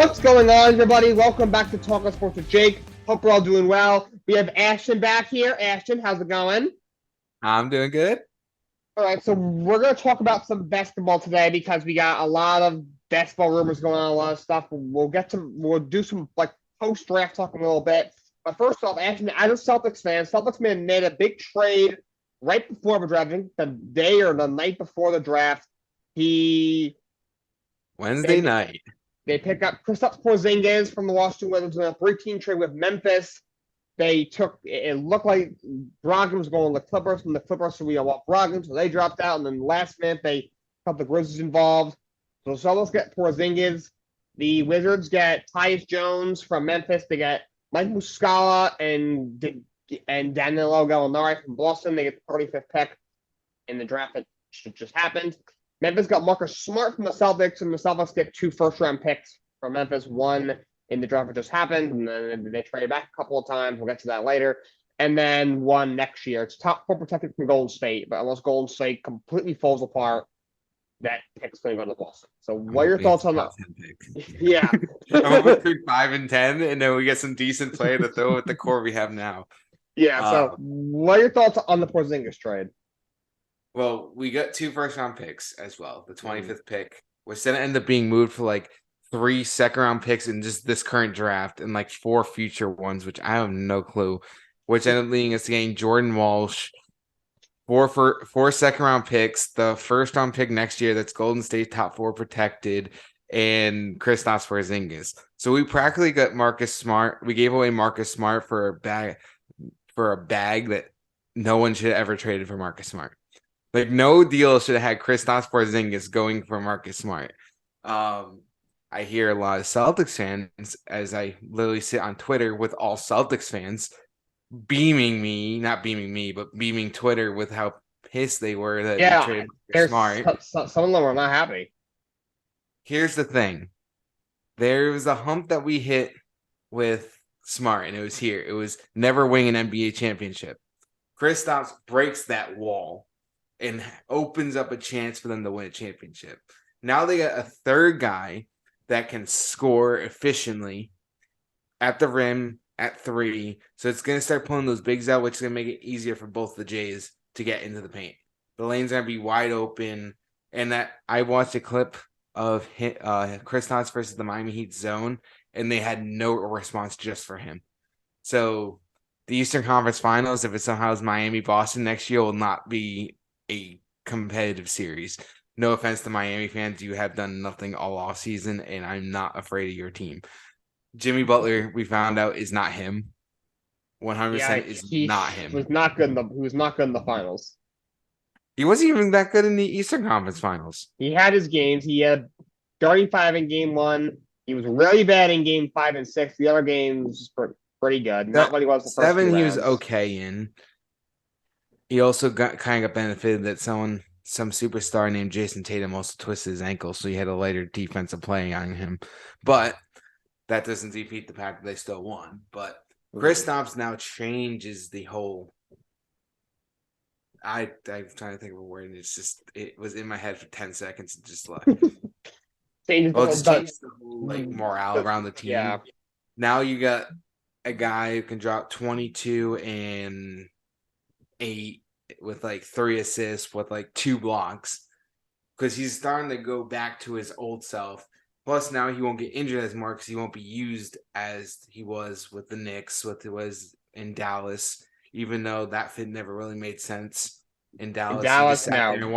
What's going on, everybody? Welcome back to Talkin Sports with Jake. Hope we're all doing well. We have Ashton back here. Ashton, how's it going? I'm doing good. All right, so we're going to talk about some basketball today because we got a lot of basketball rumors going on, a lot of stuff. We'll do some post-draft talk a little bit. But first off, Ashton, as a Celtics fan, Celtics made a big trade right before the draft, I think the day or the night before the draft. He Wednesday they, night. they pick up Kristaps Porzingis from the Washington Wizards in a 3-team trade with Memphis. It looked like Brogdon was going to the Clippers, and the Clippers said we want Brogdon, so they dropped out. And then last minute, they got the Grizzlies involved. So Celtics get Porzingis. The Wizards get Tyus Jones from Memphis. They get Mike Muscala and Danilo Gallinari from Boston. They get the 35th pick in the draft that just happened. Memphis got Marcus Smart from the Celtics, and the Celtics get 2 first-round picks from Memphis. One in the draft that just happened, and then they traded back a couple of times. We'll get to that later. And then one next year. It's top 4 protected from Golden State, but unless Golden State completely falls apart, that pick's going to go to Boston. So what are your thoughts on that? Yeah. I'm between 5 and 10, and then we get some decent play to throw with the core we have now. Yeah, so what are your thoughts on the Porzingis trade? Well, we got 2 first-round picks as well. The 25th pick, which then ended up being moved for like 3 second-round picks in just this current draft and like 4 future ones, which I have no clue, which ended up leading us to getting Jordan Walsh, 4 second-round picks, the first-round pick next year that's Golden State top 4 protected, and Kristaps Porzingis. So we practically got Marcus Smart. We gave away Marcus Smart for a bag that no one should have ever traded for Marcus Smart. Like, no deal should have had Kristaps Porzingis going for Marcus Smart. I hear a lot of Celtics fans, as I literally sit on Twitter with all Celtics fans, not beaming me, but beaming Twitter with how pissed they were that we traded Smart. Some of them are not happy. Here's the thing. There was a hump that we hit with Smart, and it was here. It was never win an NBA championship. Kristaps breaks that wall and opens up a chance for them to win a championship. Now they got a third guy that can score efficiently at the rim, at 3. So it's going to start pulling those bigs out, which is going to make it easier for both the Jays to get into the paint. The lane's going to be wide open. And that I watched a clip of Kristaps versus the Miami Heat zone, and they had no response just for him. So the Eastern Conference Finals, if it somehow is Miami-Boston next year, will not be a competitive series. No offense to Miami fans, you have done nothing all off season, and I'm not afraid of your team. Jimmy Butler, we found out, is not him. 100% is not him. He was not good in the finals. He wasn't even that good in the Eastern Conference Finals. He had his games. He had 35 in game 1. He was really bad in game 5 and 6. The other games were pretty good. Not what he was the first 7 2 he was rounds. okay in. He also got benefited that some superstar named Jason Tatum also twisted his ankle, so he had a lighter defensive play on him. But that doesn't defeat the fact that they still won. But Kristaps now changes the whole. I'm trying to think of a word, and it was in my head for 10 seconds and just left. Changed the whole morale around the team. Yeah. Now you got a guy who can drop 22 and 8 with like 3 assists with like 2 blocks, because he's starting to go back to his old self. Plus now he won't get injured as much because he won't be used as he was with the Knicks, what it was in Dallas, even though that fit never really made sense in Dallas. That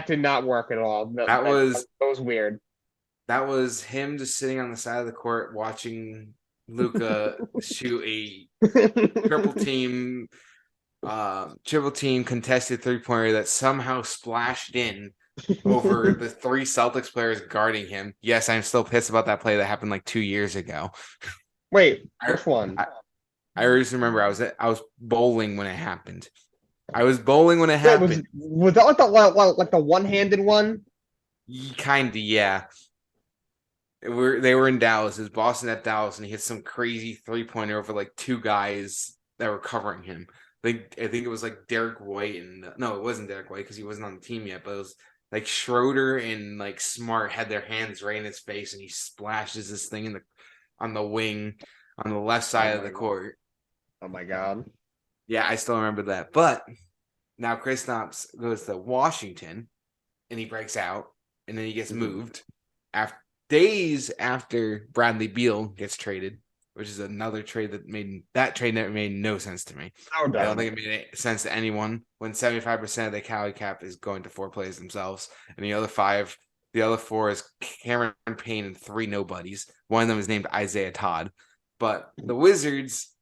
did not work at all. That was weird. That was him just sitting on the side of the court watching Luka shoot a triple team contested 3-pointer that somehow splashed in over the 3 Celtics players guarding him. Yes, I'm still pissed about that play that happened like 2 years ago. Wait, which one? I just remember I was bowling when it happened. Was that like the one-handed one? Kinda, yeah. They were in Dallas. It was Boston at Dallas, and he hit some crazy 3-pointer over like 2 guys that were covering him. I think it was like Derek White, and no, it wasn't Derek White because he wasn't on the team yet. But it was like Schroeder and like Smart had their hands right in his face, and he splashes this thing on the wing on the left side of the court. Oh my god. Yeah, I still remember that. But now Kristaps goes to Washington, and he breaks out, and then he gets moved after days after Bradley Beal gets traded, which is another trade that trade never made no sense to me. Oh, I don't think it made sense to anyone when 75% of the salary cap is going to 4 players themselves, and the other 4 is Cameron Payne and 3 nobodies. One of them is named Isaiah Todd. But the Wizards,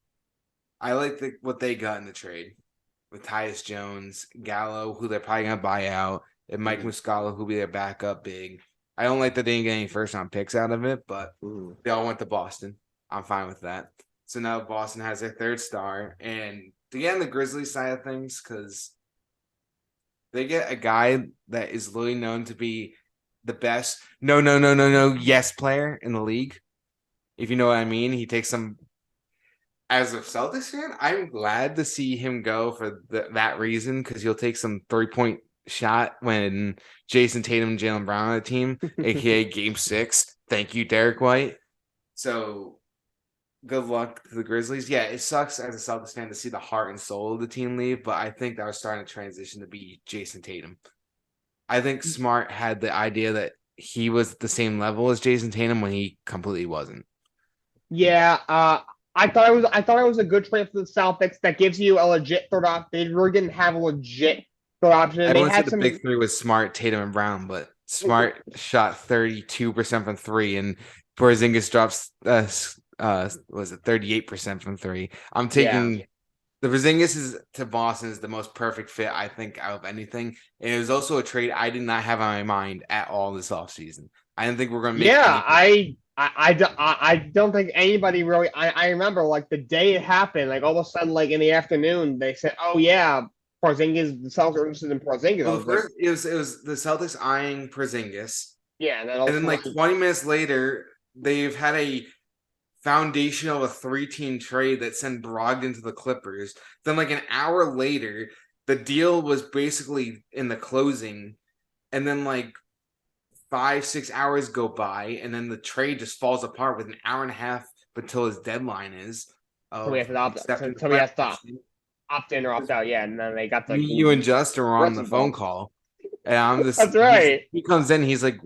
I like what they got in the trade with Tyus Jones, Gallo, who they're probably gonna buy out, and Mike Muscala, who'll be their backup big. I don't like that they didn't get any first round picks out of it, but they all went to Boston. I'm fine with that. So now Boston has their 3rd star, and to get on the Grizzlies side of things, because they get a guy that is literally known to be the best yes player in the league. If you know what I mean, he takes some. As a Celtics fan, I'm glad to see him go for that reason, because he'll take some 3-point shot when Jason Tatum and Jaylen Brown on the team, aka Game 6. Thank you, Derek White. So good luck to the Grizzlies. Yeah, it sucks as a Celtics fan to see the heart and soul of the team leave, but I think that was starting to transition to be Jason Tatum. I think Smart had the idea that he was at the same level as Jason Tatum when he completely wasn't. Yeah, I thought it was a good trade for the Celtics that gives you a legit third option. They really didn't have a legit third option. Everyone said the big 3 was Smart, Tatum, and Brown, but Smart shot 32% from 3, and Porzingis drops was it 38% from 3. I'm taking the Porzingis to Boston is the most perfect fit, I think, out of anything. And it was also a trade I did not have on my mind at all this offseason. I didn't think we're going to make I don't think anybody really. I remember like the day it happened, like all of a sudden, like in the afternoon, they said, "Oh yeah, Porzingis." The Celtics are interested in Porzingis. Well, first, it was the Celtics eyeing Porzingis. Yeah, and then like 20 minutes later, they've had a foundation of a 3-team trade that sent Brogdon to the Clippers. Then like an hour later, the deal was basically in the closing, and then like 5-6 hours go by, and then the trade just falls apart with an hour and a half until his deadline is. So we have to opt in or opt out. Yeah, and then they got you and Justin were on the phone call, and I'm just that's right. He comes in, he's like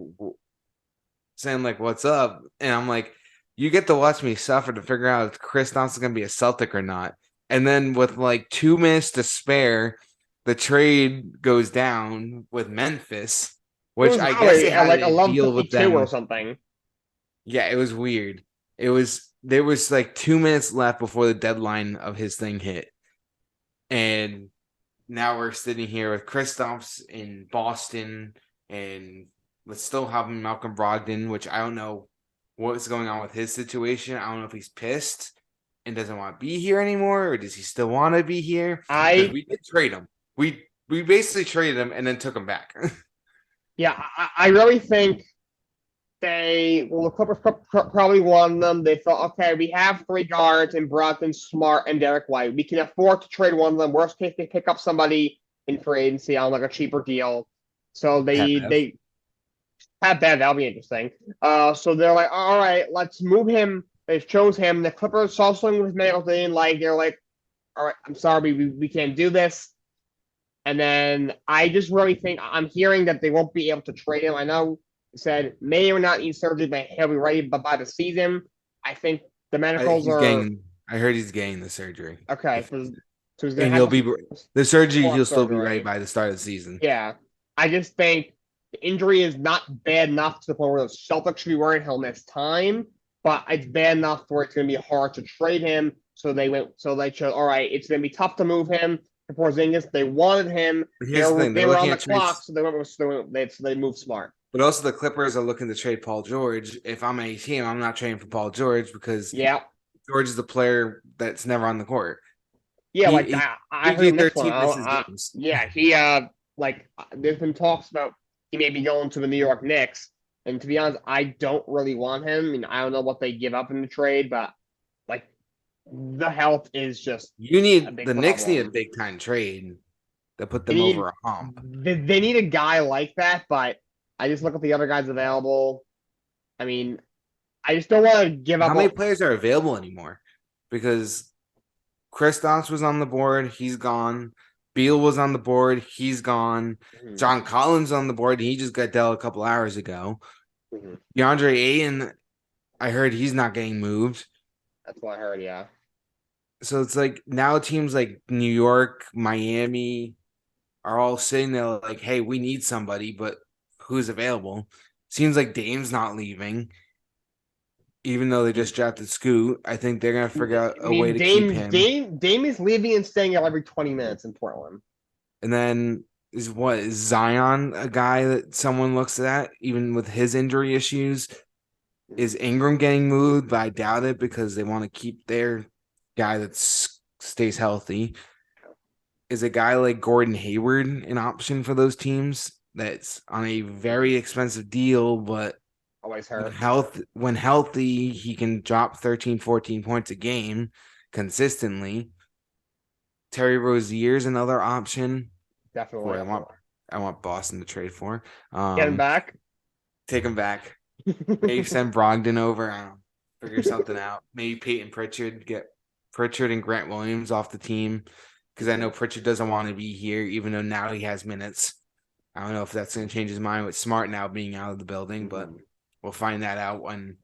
saying like, "What's up?" And I'm like, "You get to watch me suffer to figure out if Kristaps is going to be a Celtic or not." And then with like 2 minutes to spare, the trade goes down with Memphis. Which I guess it had like a deal with them or something. Yeah, it was weird. There was like 2 minutes left before the deadline of his thing hit, and now we're sitting here with Kristaps in Boston, and let's still have Malcolm Brogdon, which I don't know what's going on with his situation. I don't know if he's pissed and doesn't want to be here anymore, or does he still want to be here? We did trade him. We basically traded him and then took him back. Yeah, I really think the Clippers probably won them. They thought, okay, we have 3 guards in Brogdon, Smart, and Derek White. We can afford to trade one of them. Worst case, they pick up somebody in free agency on like a cheaper deal. So they have that. That'll be interesting. So they're like, all right, let's move him. They chose him. The Clippers saw something with Middleton. Like they're like, all right, I'm sorry, we can't do this. And then I just really think I'm hearing that they won't be able to trade him. I know it said may or not need surgery, but he'll be ready by the season. I think the medicals I heard he's getting the surgery. Okay. So he's and he'll be the surgery. He'll still be ready by the start of the season. Yeah. I just think the injury is not bad enough to the point where the Celtics should be worried he'll miss time, but it's bad enough where it's going to be hard to trade him. So they chose, all right, it's going to be tough to move him. Porzingis, they wanted him. They were on the clock, so they moved Smart. But also, the Clippers are looking to trade Paul George. If I'm a team, I'm not trading for Paul George because George is the player that's never on the court. Yeah, I heard this one. There's been talks about he may be going to the New York Knicks, and to be honest, I don't really want him. I mean, I don't know what they give up in the trade, but the health is just the Knicks need a big time trade. that put They them need over a hump. they need a guy like that, but I just look at the other guys available. I mean, I just don't want to give up How many on. players are available anymore? Because Kristaps was on the board, he's gone. Beal was on the board, he's gone. Mhm, John Collins on the board, he just got dealt a couple hours ago. mhm. DeAndre Ayton, I heard he's not getting moved. That's what I heard. Yeah. So it's like now teams like New York, Miami are all sitting there like, hey, we need somebody, but who's available? Seems like Dame's not leaving, even though they just drafted Scoot. I think they're gonna figure out I a way mean, to keep him. Dame is leaving and staying out every 20 minutes in Portland. And then is Zion a guy that someone looks at, even with his injury issues? Is Ingram getting moved? But I doubt it because they want to keep their guy that stays healthy. Is a guy like Gordon Hayward an option for those teams that's on a very expensive deal, but Always when hurt. when healthy, he can drop 13, 14 points a game consistently. Terry Rozier's another option. Boy, Definitely. I want Boston to trade for. Get him back. Take him back. Maybe send Brogdon over. I don't know, figure something out. Maybe Peyton Pritchard, get Pritchard and Grant Williams off the team because I know Pritchard doesn't want to be here, even though now he has minutes. I don't know if that's going to change his mind with Smart now being out of the building, but we'll find that out when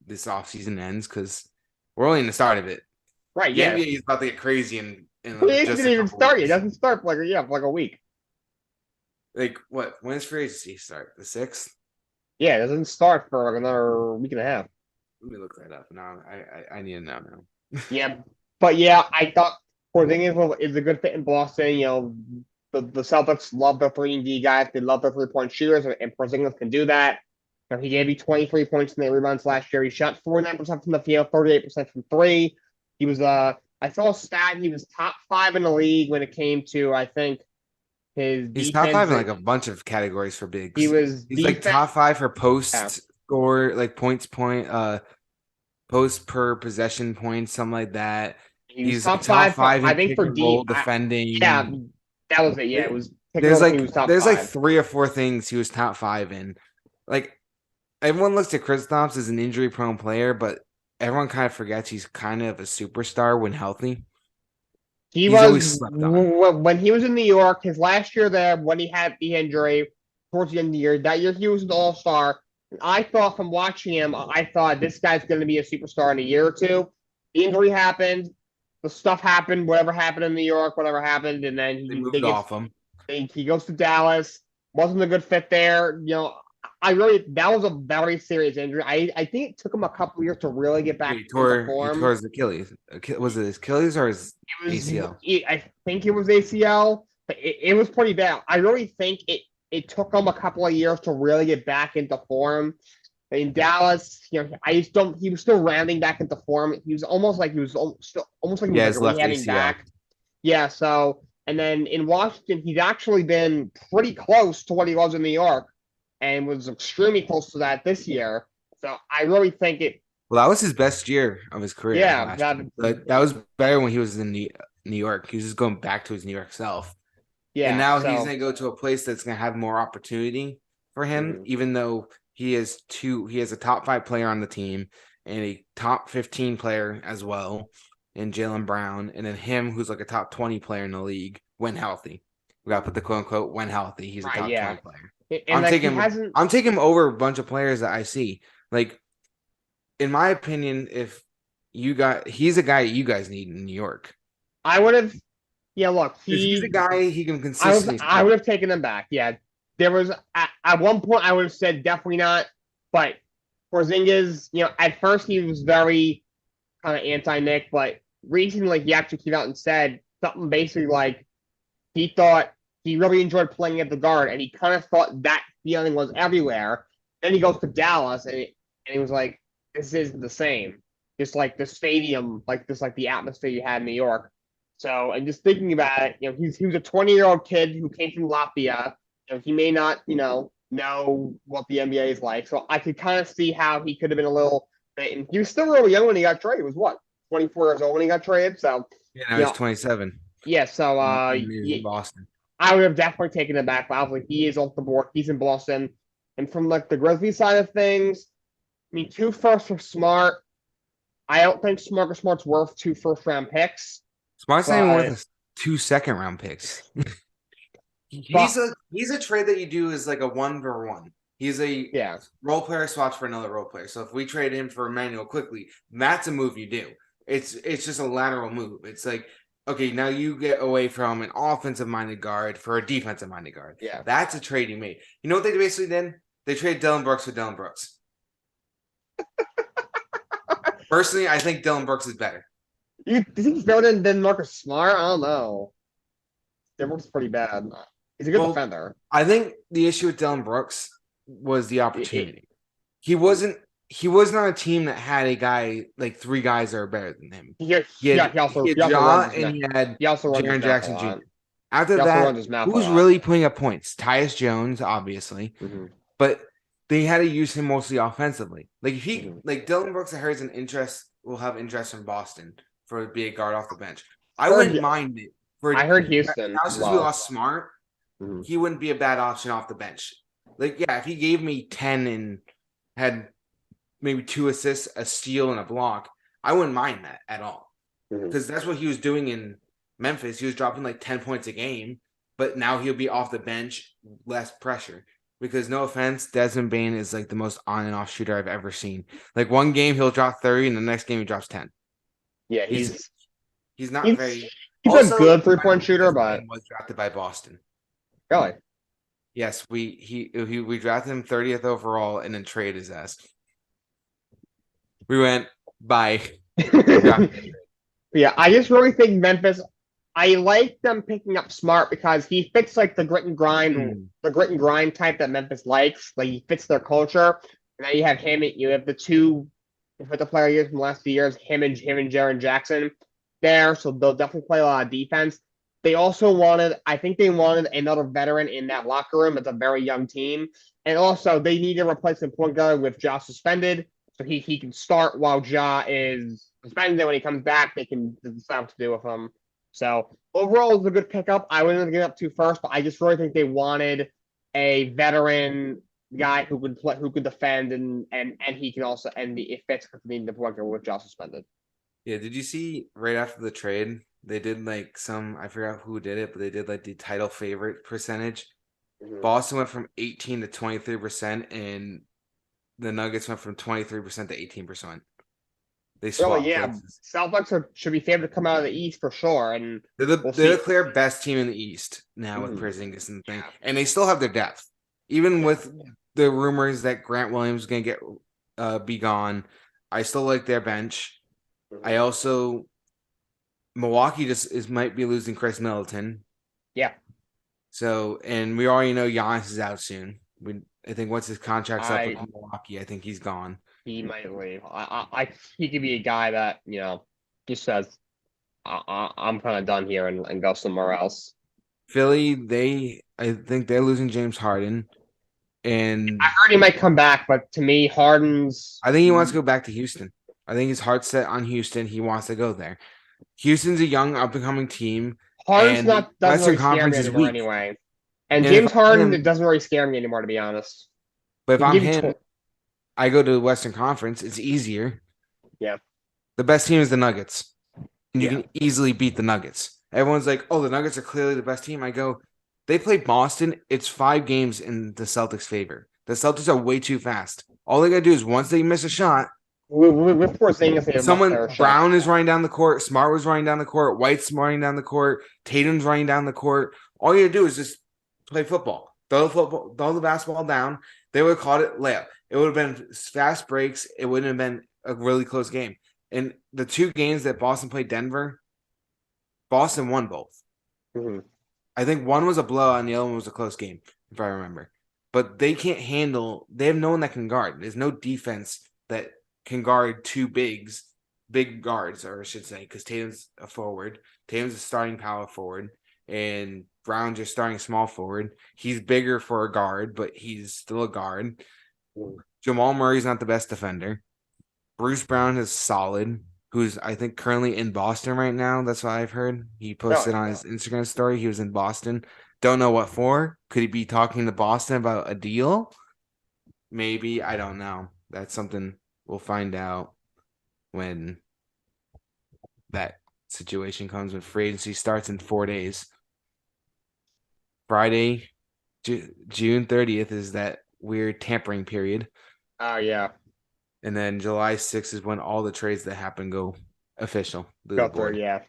this offseason ends because we're only in the start of it. Right. The Yeah. NBA is about to get crazy in It just didn't a even couple start yet. It weeks. doesn't start for like a week. Like what? When does free agency start? The 6th? Yeah, it doesn't start for like another week and a half. Let me look that up. No, I need to know now. Yeah, but yeah, I thought Porzingis is a good fit in Boston. The Celtics love their 3-and-D guys. They love their 3-point shooters, and Porzingis can do that. He gave you 23 points in the rebounds last year. He shot 49% from the field, 38% from three. He was I saw a stat. He was top 5 in the league when it came to I think his He's top 5 defense. in like a bunch of categories for bigs. He was He's like defense. top 5 for post Yeah. score, like post per possession points, something like that. He was He's like top top 5. 5 I in think pick for and roll yeah, defending. that was it. Yeah, it was pick and There's roll. He was top there's like 5. 3 or 4 things he was top 5 in. Like everyone looks at Kristaps as an injury prone player, but everyone kind of forgets he's kind of a superstar when healthy. He's always slept on. when he was in New York, his last year there, when he had the injury towards the end of the year, that year he was an all-star. I thought from watching him, I thought this guy's going to be a superstar in a year or two. The injury happened, the stuff happened, whatever happened in New York, whatever happened, and then They moved off him. he goes to Dallas. Wasn't a good fit there. That was a very serious injury. I think it took him a couple years to really get back He into tore form. his Achilles. Was it his Achilles or his It was, ACL? I think it was ACL, but it was pretty bad. I really think it took him a couple of years to really get back into form. In Dallas, I just don't. He was still rounding back into form. He was almost like he was still almost like he was His left rehabbing ACL. back. Yeah. So and then in Washington, he's actually been pretty close to what he was in New York, and was extremely close to that this year. So I really think it. Well, that was his best year of his career. Yeah, that was better when he was in New York. He was just going back to his New York self. yeah. And now so, he's going to go to a place that's going to have more opportunity for him, even though he has a top 5 player on the team and a top 15 player as well in Jaylen Brown, and then him who's like a top 20 player in the league when healthy. We got to put the quote unquote when healthy. He's a top 20 player. And I'm taking him over a bunch of players that I see. Like, in my opinion, he's a guy you guys need in New York. I would have. Yeah, look, he's a guy he can consistently. I would have taken him back. Yeah, there was at one point I would have said definitely not, but Porzingis, at first he was very kind of anti-Nick, but recently he actually came out and said something basically like he thought he really enjoyed playing at the guard, and he kind of thought that feeling was everywhere. Then he goes to Dallas, and he was like, "This isn't the same. Just like the stadium, like the atmosphere you had in New York." So, and just thinking about it, he was a 20-year-old kid who came from Latvia. He may not, know what the NBA is like. So I could kind of see how he could have been a little bit. And he was still really young when he got traded. He was what, 24 years old when he got traded? So yeah, now he's 27. Yeah, so In Boston. I would have definitely taken it back. But obviously, he is off the board. He's in Boston, and from like the Grizzlies side of things, I mean, 2 firsts for Smart. I don't think Smart's worth 2 first-round picks, Smart's not even but worth 2 second-round picks. but He's a trade that you do is like a 1-for-1. He's a yeah, role player swaps for another role player. So if we trade him for Emmanuel quickly, that's a move you do. It's just a lateral move. It's like, okay, now you get away from an offensive minded guard for a defensive minded guard. yeah. That's a trade you made. You know what they basically did? They traded Dylan Brooks for Dylan Brooks. Personally, I think Dylan Brooks is better. You think he's better than Marcus Smart? I don't know. Brooks is pretty bad. He's a good defender. I think the issue with Dylan Brooks was the opportunity. He was not a team that had a guy like 3 guys that are better than him. He had Jaren Jackson Jr. After that, who's really putting up points? Tyus Jones, obviously, but they had to use him mostly offensively. Like if he like Dylan Brooks, will have interest from Boston for be a guard off the bench. I wouldn't mind it. I heard Houston. Now since we lost Smart, he wouldn't be a bad option off the bench. Like, yeah, if he gave me 10 and had maybe 2 assists, a steal, and a block, I wouldn't mind that at all. Because that's what he was doing in Memphis. He was dropping like 10 points a game, but now he'll be off the bench, less pressure. Because no offense, Desmond Bane is like the most on and off shooter I've ever seen. Like one game he'll drop 30, and the next game he drops 10. Yeah, he's not very. He's also, a good 3-point shooter, but was drafted by Boston. Really? Yes, we drafted him 30th overall and then traded his ass. We went by. Yeah, I just really think Memphis. I like them picking up Smart because he fits like the grit and grind type that Memphis likes. Like he fits their culture. And now you have him. You have the 2 the player years from the last few years. Him and Jaren Jackson there, so they'll definitely play a lot of defense. They also wanted another veteran in that locker room. It's a very young team. And also, they need to replace the point guard with Ja suspended, so he can start while Ja is suspended. And when he comes back, they can decide what to do with him. So, overall, it's a good pickup. I wouldn't have given up 2 first, but I just really think they wanted a veteran guy who could defend, and he can also, and it fits because they need the point guard with Ja suspended. Yeah, did you see right after the trade, they did like I forgot who did it, but they did like the title favorite percentage. Boston went from 18 to 23%, and the Nuggets went from 23% to 18%. They swapped. Celtics should be favored to come out of the East for sure, and they're the clear best team in the East now with Porzingis and the thing, and they still have their depth, even with the rumors that Grant Williams is going to get be gone. I still like their bench. I also Milwaukee might be losing Chris Middleton. Yeah. So, and we already know Giannis is out soon. I think once his contract's up with Milwaukee, I think he's gone. He might leave. He could be a guy that just says, "I'm kind of done here" and go somewhere else. Philly, I think they're losing James Harden, and I heard he might come back, but to me, Harden's. I think he wants to go back to Houston. I think his heart's set on Houston. He wants to go there. Houston's a young, up-and-coming team. Harden's doesn't really scare me anymore anyway. And James Harden doesn't really scare me anymore, to be honest. But if I'm him, I go to the Western Conference. It's easier. Yeah. The best team is the Nuggets. And you can easily beat the Nuggets. Everyone's like, oh, the Nuggets are clearly the best team. I go, they play Boston. It's 5 games in the Celtics' favor. The Celtics are way too fast. All they got to do is once they miss a shot, Brown is running down the court. Smart was running down the court. White's running down the court. Tatum's running down the court. All you do is just play football. Throw the basketball down. They would have called it layup. It would have been fast breaks. It wouldn't have been a really close game. And the 2 games that Boston played Denver, Boston won both. I think one was a blowout and the other one was a close game, if I remember. But they can't handle – they have no one that can guard. There's no defense that – can guard 2 big guards, or I should say, because Tatum's a forward. Tatum's a starting power forward, and Brown's your starting small forward. He's bigger for a guard, but he's still a guard. Jamal Murray's not the best defender. Bruce Brown is solid. who's I think currently in Boston right now. That's what I've heard. He posted on his Instagram story. He was in Boston. Don't know what for. Could he be talking to Boston about a deal? Maybe. I don't know. That's something we'll find out when that situation comes, when free agency starts in 4 days. Friday, June 30th is that weird tampering period. Oh, yeah. And then July 6th is when all the trades that happen go official. Go through, yeah.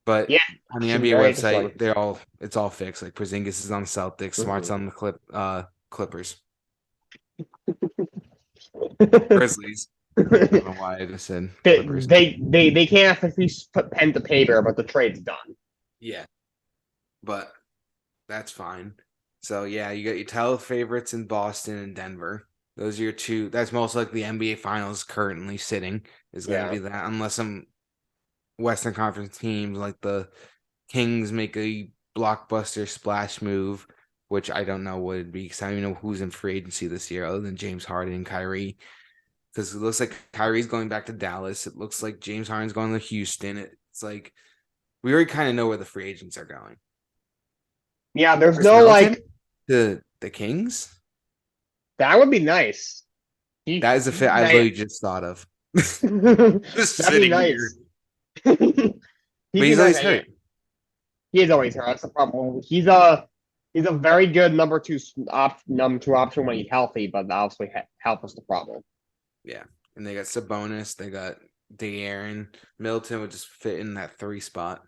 But Yeah. on the Should be NBA very website, it's all fixed. Like Porzingis is on Celtics, Smart's on the Clippers. Grizzlies. I don't know why I just said Clippers. They can't officially put pen to paper, but the trade's done. Yeah. But that's fine. So yeah, you got your title favorites in Boston and Denver. Those are your two. That's most likely NBA Finals currently sitting is going to be that, unless some Western Conference teams like the Kings make a blockbuster splash move, which I don't know what it'd be because I don't even know who's in free agency this year other than James Harden and Kyrie. Because it looks like Kyrie's going back to Dallas. It looks like James Harden's going to Houston. It's like we already kind of know where the free agents are going. Yeah, there's no like the Kings. That would be nice. That is a fit I literally just thought of. Just That'd be nice. But he's always hurt. He is always hurt. That's the problem. He's a very good number two option when he's healthy, but obviously health is the problem. Yeah, and they got Sabonis, they got De'Aaron, Middleton would just fit in that 3 spot.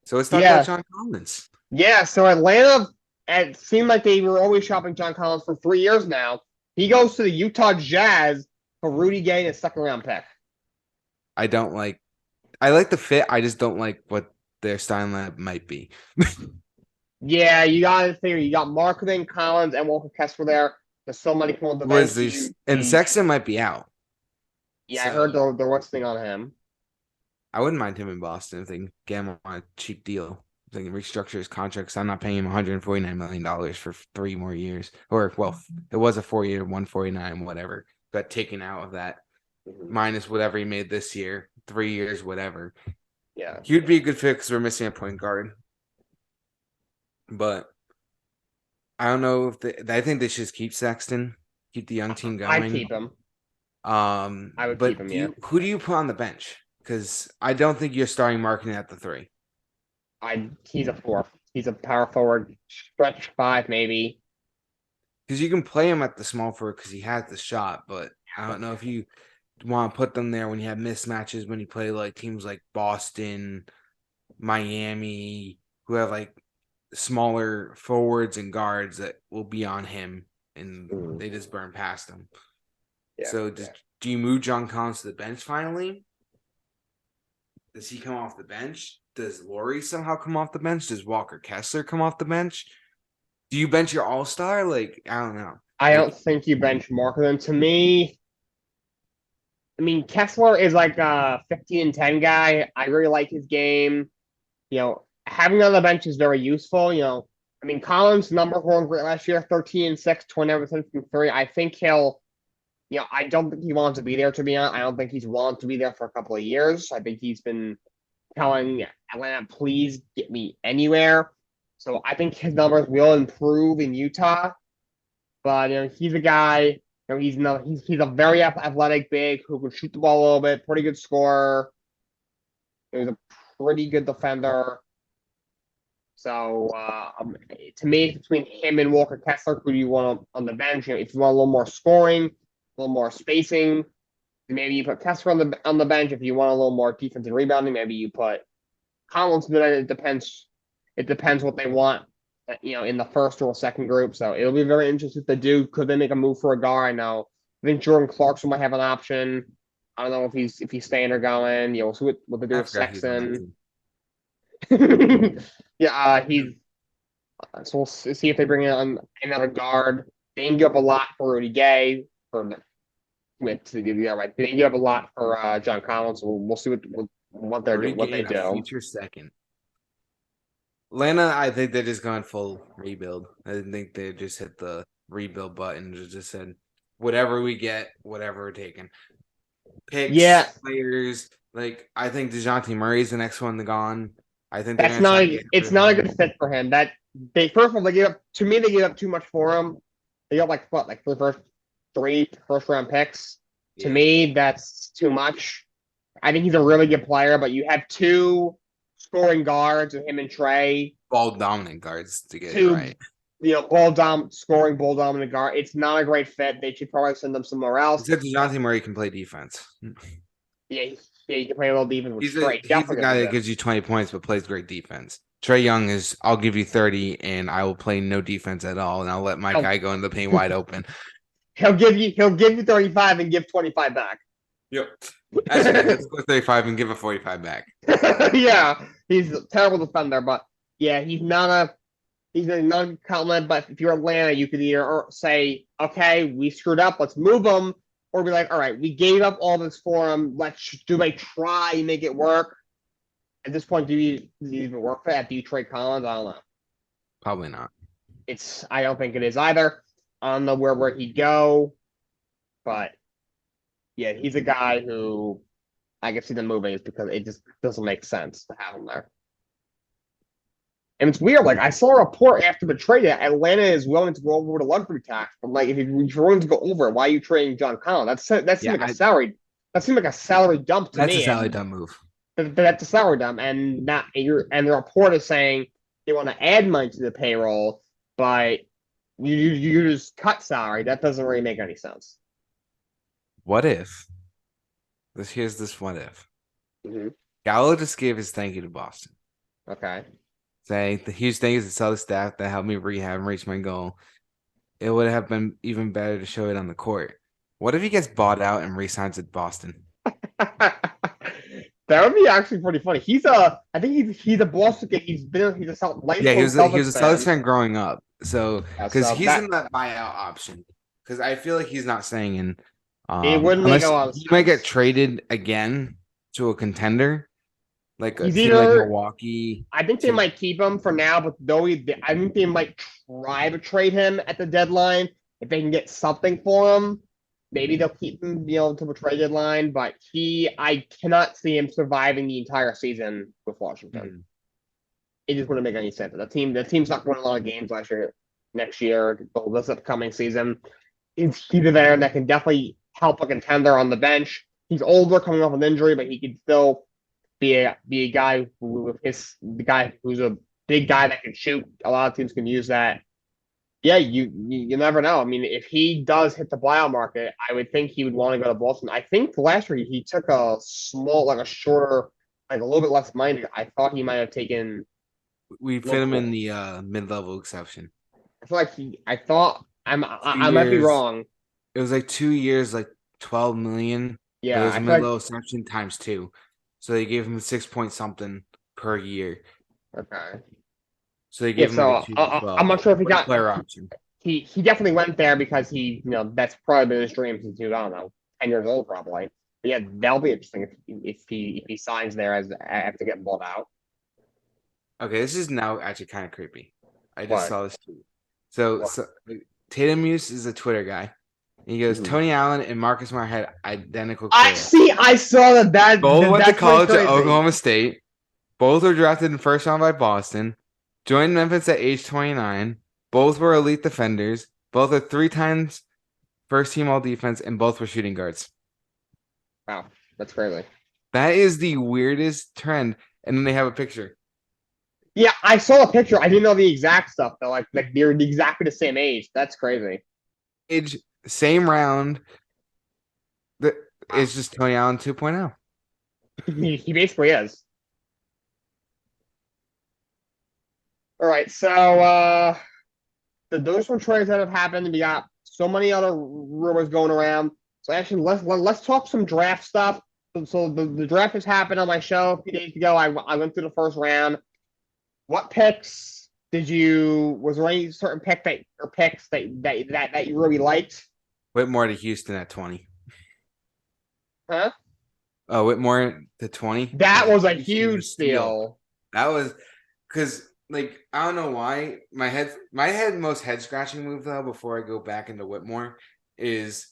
So let's talk about John Collins. Yeah, so Atlanta, it seemed like they were always shopping John Collins for 3 years now. He goes to the Utah Jazz for Rudy Gay and a second-round pick. I like the fit. I just don't like what their style lab might be. Yeah, you got to figure. You got marketing, Collins, and Walker Kessler there. There's so many people on the bench. And Sexton might be out. Yeah, so, I heard there was thing on him. I wouldn't mind him in Boston if they can get him on a cheap deal. If they can restructure his contract because I'm not paying him $149 million for 3 more years. Or, well, it was a 4-year, 149, whatever. Got taken out of that. Minus whatever he made this year. 3 years, whatever. Yeah. He would be a good fit because we're missing a point guard. But I don't know if I think they should just keep Sexton, keep the young team going. I'd keep him. I would keep him, yeah. Who do you put on the bench? Because I don't think you're starting marketing at the 3. He's a 4. He's a power forward, stretch 5 maybe. Because you can play him at the small forward because he has the shot, but I don't know if you want to put them there when you have mismatches when you play like teams like Boston, Miami, who have like smaller forwards and guards that will be on him and they just burn past him. Yeah, so do you move John Collins to the bench finally? Does he come off the bench? Does Laurie somehow come off the bench? Does Walker Kessler come off the bench? Do you bench your all-star? Like, I don't know. I don't think you bench Markkanen. To me, I mean, Kessler is like a 15-10 guy. I really like his game. You know, having on the bench is very useful. You know, I mean, Collins' numbers weren't great last year, 13-6, 20% from 3. I think I don't think he wants to be there, to be honest. I don't think he's wanted to be there for a couple of years. I think he's been telling Atlanta, please get me anywhere. So I think his numbers will improve in Utah. But, he's a guy, he's a very athletic big who can shoot the ball a little bit, pretty good scorer. He's a pretty good defender. So, to me, between him and Walker Kessler, who do you want on the bench? If you want a little more scoring, a little more spacing, maybe you put Kessler on the bench. If you want a little more defensive rebounding, maybe you put Collins. It depends. It depends what they want, in the first or second group. So it'll be very interesting to do. Could they make a move for a guard? I know. I think Jordan Clarkson might have an option. I don't know if he's staying or going. We'll see what they do with Sexton. Yeah, so we'll see if they bring in another guard. They can give up a lot for Rudy Gay. They give up a lot for John Collins. So we'll see what they do. Future second. Atlanta, I think they're just going full rebuild. I think they just hit the rebuild button and just said, whatever we get, whatever we're taking. picks, Yeah. players. Like I think DeJounte Murray's the next one to gone. I think they're That's gonna try not. to get It's rid of not a him. good fit for him. That they first of all they gave up. To me, they gave up too much for him. They got like what, like the three first round picks. To Yeah, me, that's too much. I think he's a really good player, but you have two scoring guards, him and Trey. ball dominant guards to get it Two, right. scoring ball dominant guard. It's not a great fit. They should probably send them somewhere else. Except DeJounte Murray can play defense. Yeah, yeah, you can play a little defense with Trey. He's the Definitely gonna guy be that good. gives you 20 points but plays great defense. Trey Young is I'll give you 30 and I will play no defense at all and I'll let my He'll, guy go in the paint wide open. he'll give you 35 and give 25 back. Yep. Actually, let's go 35 and give a 45 back. Yeah, he's a terrible defender, but yeah, he's a non-compliment. But if you're Atlanta, you could either say, okay, we screwed up, let's move him, or be like, all right, we gave up all this for him. Do they try and make it work? At this point, do you even work for that? Do you trade Collins? I don't know. Probably not. I don't think it is either. I don't know where he'd go, but yeah, he's a guy who I can see them moving is because it just doesn't make sense to have him there. And it's weird. Like I saw a report after the trade that Atlanta is willing to go over the luxury tax. I'm like, if you're willing to go over it, why are you trading John Collins? That seemed like a salary. That seemed like a salary dump to That's me. a salary dump move. But that's a salary dump, and not and the report is saying they want to add money to the payroll, but you just cut salary. That doesn't really make any sense. What if? Here's this what if. Mm-hmm. Gallo just gave his thank you to Boston. Okay. Saying the huge thank you to all the staff that helped me rehab and reach my goal. It would have been even better to show it on the court. What if he gets bought out and re-signs at Boston? That would be actually pretty funny. I think he's a Boston kid. He's a Yeah, he was a Celtics fan. fan growing up. So Yeah, because so he's in that buyout option. Because I feel like he's not staying in. It wouldn't make a lot of he sense. might get traded again to a contender, like a He's team like either. Milwaukee. I think they might keep him for now, but I think they might try to trade him at the deadline if they can get something for him. Maybe they'll keep him, to the trade deadline. But I cannot see him surviving the entire season with Washington. It just wouldn't make any sense. The team's not winning a lot of games next year, this upcoming season. He's either there that can definitely help a contender on the bench. He's older, coming off an injury, but he could still be a guy the guy who's a big guy that can shoot. A lot of teams can use that. Yeah, you never know. I mean, if he does hit the buyout market, I would think he would want to go to Boston. I think last year he took a shorter, like a little bit less money. I thought he might have taken. We fit him in the mid-level exception. I feel like I might be wrong. It was like 2 years, like 12 million. Yeah, it was mid-level exception times 2. So they gave him 6 point something per year. Okay. So they gave him like I'm not sure if he got player option. He definitely went there because that's probably been his dream since he was, I don't know, 10 years old probably. But yeah, that'll be interesting if he signs there after getting bought out. Okay, this is now actually kind of creepy. I just saw this tweet. So Tatum Muse is a Twitter guy. He goes, Tony Allen and Marcus Smart had identical careers. I saw that. Both went to college at Oklahoma State. Both were drafted in first round by Boston. Joined Memphis at age 29. Both were elite defenders. Both are 3 times first team all defense, and both were shooting guards. Wow, that's crazy. That is the weirdest trend. And then they have a picture. Yeah, I saw a picture. I didn't know the exact stuff though. Like they're exactly the same age. That's crazy. Age, same round. It's just Tony Allen 2.0. He basically is. All right, so those were trades that have happened. We got so many other rumors going around. So actually, let's talk some draft stuff. So the draft has happened on my show a few days ago. I went through the first round. What picks was there any certain picks that you really liked? Whitmore to Houston at 20. Huh? Oh, Whitmore to 20. That was a huge steal. That was because I don't know why my most head scratching move though before I go back into Whitmore is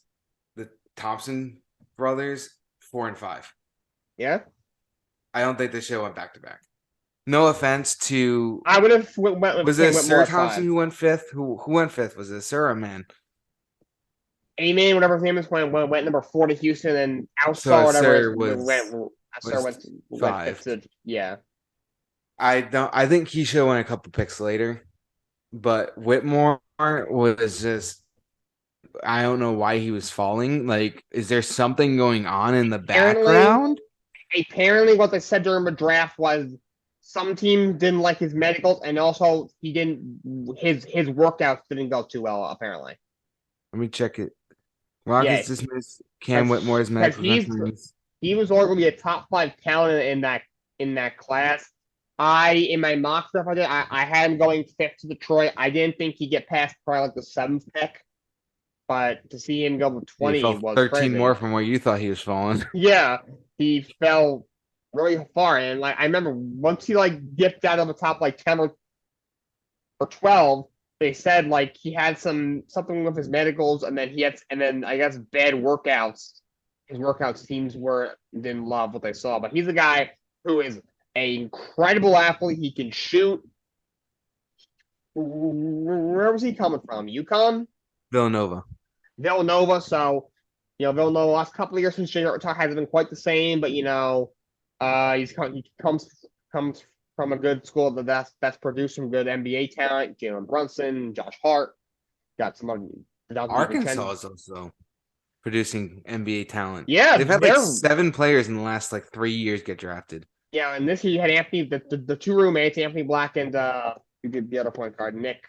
the Thompson brothers 4 and 5. Yeah, I don't think they should have went back to back. No offense to. I would have went with Was it Whitmore Sir at Thompson 5. who went 5th? Who went 5th? Was it Sir or man? A-Man, whatever his name is, went number 4 to Houston, and So Outstar, whatever it is, Sir went 5. fifth to, yeah. I think he should have went a couple picks later, but Whitmore was just. I don't know why he was falling. Like, is there something going on in the background? Apparently, what they said during the draft was some teams didn't like his medicals, and also his workouts didn't go too well. Apparently, Let me check it. yeah, Rockets dismissed Cam Whitmore's because medical concerns. he was already going to be a top 5 talent in that class. In my mock stuff I had him going 5th to Detroit. I didn't think he'd get past probably like the 7th pick, but to see him go to 20 He fell was 13 crazy. more from where you thought he was falling. Yeah, he fell really far, and like I remember once he like dipped out of the top like 10 or 12, they said like he had something with his medicals, and then I guess bad workouts. His workouts teams didn't love what they saw, but he's a guy who is an incredible athlete. He can shoot. Where was he coming from? UConn? Villanova. So Villanova last couple of years since Jay Talk hasn't been quite the same, but he comes from a good school that's produced some good NBA talent. Jalen Brunson, Josh Hart, got some other Arkansas is also producing NBA talent. Yeah, they've had like 7 players in the last like 3 years get drafted. Yeah, and this year you had Anthony, the 2 roommates, Anthony Black and you did the other point guard, Nick.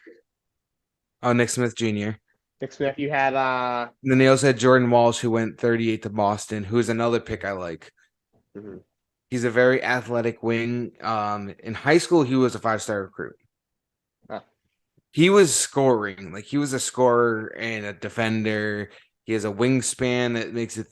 Oh, Nick Smith Jr. Nick Smith. You had And then they also had Jordan Walsh, who went 38 to Boston, who is another pick I like. Mm-hmm. He's a very athletic wing. In high school, he was a 5-star recruit. Huh. He was scoring. Like, he was a scorer and a defender. He has a wingspan that makes it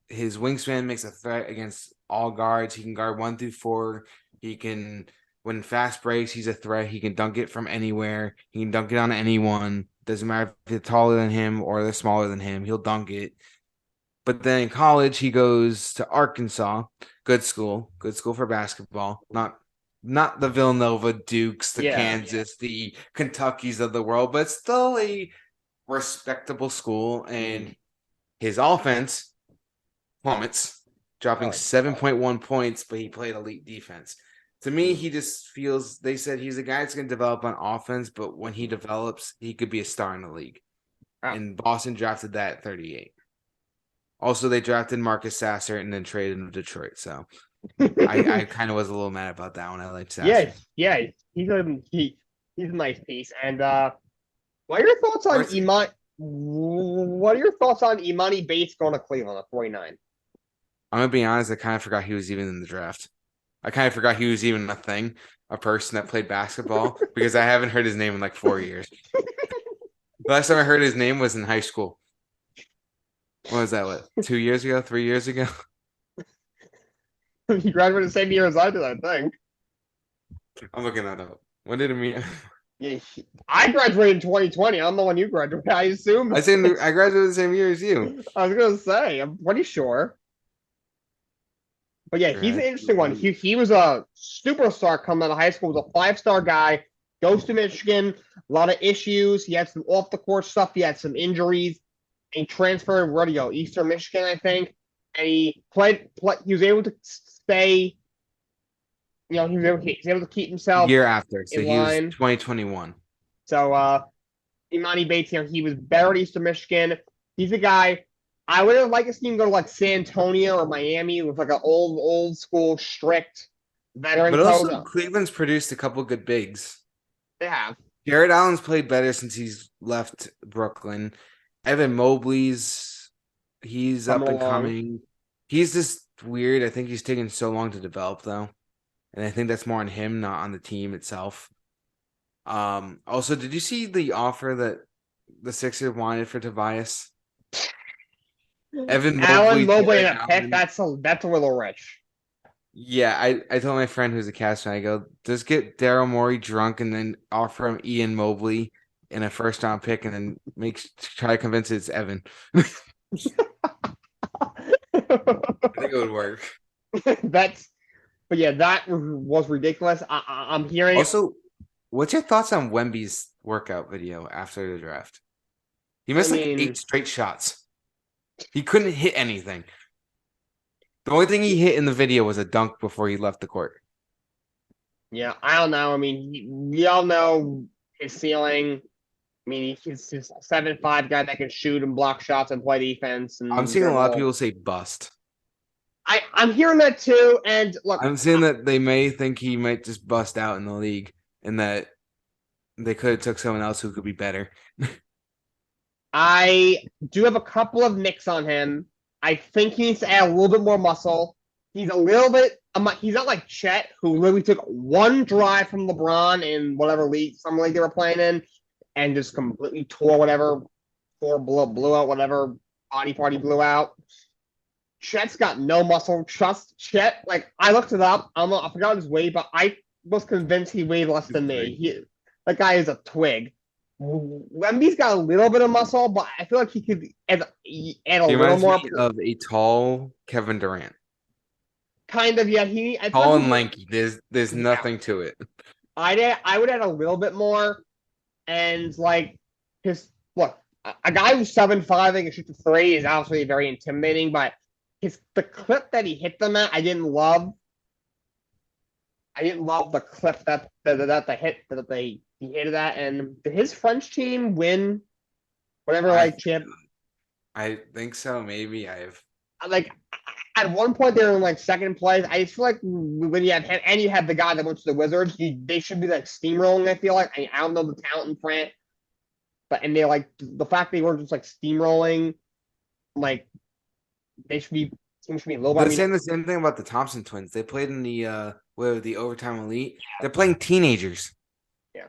his wingspan makes a threat against all guards. He can guard 1 through 4. He can, when fast breaks, he's a threat. He can dunk it from anywhere. He can dunk it on anyone. Doesn't matter if they're taller than him or they're smaller than him. He'll dunk it. But then in college, he goes to Arkansas. Good school for basketball. Not the Villanova, Dukes, the Kansas, the Kentuckys of the world, but still a respectable school. And his offense plummets, dropping 7.1 points, but he played elite defense. To me, he just feels, they said he's a guy that's going to develop on offense, but when he develops, he could be a star in the league. And Boston drafted that at 38. Also, they drafted Marcus Sasser and then traded him to Detroit. So I kind of was a little mad about that one. I liked Sasser. Yeah, he's a nice piece. And what are your thoughts on Imani Bates going to Cleveland at 49? I'm gonna be honest. I kind of forgot he was even in the draft. I kind of forgot he was even a person that played basketball because I haven't heard his name in like 4 years. The last time I heard his name was in high school. What was that? What, 2 years ago? 3 years ago? He graduated the same year as I did, I think. I'm looking that up. When did it mean? Yeah, I graduated in 2020. I don't know when you graduated. I assume. I graduated the same year as you. I was gonna say, I'm pretty sure. But yeah, he's an interesting one. He was a superstar coming out of high school. Was a 5-star guy. Goes to Michigan. A lot of issues. He had some off the court stuff. He had some injuries. And he transferred where to go? Eastern Michigan, I think. And he played. He was able to stay. He was able to keep himself year after. So he line. was 2021. So Imani Bates, he was better at Eastern Michigan. He's a guy. I would have liked to see him go to like San Antonio or Miami with like an old school strict veteran. But also Cleveland's produced a couple good bigs. They have. Jared Allen's played better since he's left Brooklyn. Evan Mobley's up and coming. He's just weird. I think he's taking so long to develop though. And I think that's more on him, not on the team itself. Also, did you see the offer that the Sixers wanted for Tobias? Evan Mobley and a pick, that's a little rich. Yeah, I told my friend who's a Cavs fan, I go, just get Daryl Morey drunk and then offer him Ian Mobley in a first-round pick and then try to convince it's Evan. think it would work. That's, but yeah, that was ridiculous. I'm hearing. Also, what's your thoughts on Wemby's workout video after the draft? He I missed like 8 mean, straight shots. He couldn't hit anything. The only thing he hit in the video was a dunk before he left the court. yeah, I don't know. I mean, we all know his ceiling. I mean, he's a 7'5" guy that can shoot and block shots and play defense I'm and seeing a lot of dribble. people say bust. I'm hearing that too. And look, I'm seeing that they may think he might just bust out in the league and that they could have took someone else who could be better. I do have a couple of nicks on him. I think he needs to add a little bit more muscle. He's a little bit. He's not like Chet, who literally took one drive from LeBron in whatever league, some league they were playing in, and just completely tore whatever, blew out whatever body part he blew out. Chet's got no muscle. Trust Chet. Like I looked it up. I forgot his weight, but I was convinced he weighed less than me. That guy is a twig. Wemby's got a little bit of muscle, but I feel like he could add a He little reminds more. me of a tall Kevin Durant. Kind of, yeah. I feel Tall like and lanky. There's nothing to it. I would add a little bit more, and like his look, a guy who's 7'5" and can shoot the three is obviously very intimidating, but the clip that he hit them at, I didn't love. I didn't love the clip that he hit it at, and did his French team win whatever chip? I think so. Maybe Like at one point they were in like second place. I just feel like when you have the guy that went to the Wizards, they should be like steamrolling. I feel like I don't know the talent in France, and they like the fact they weren't just like steamrolling, like they should be. Team should be a little bit. They're saying the same thing about the Thompson twins. They played in the overtime elite. They're playing teenagers. Yeah.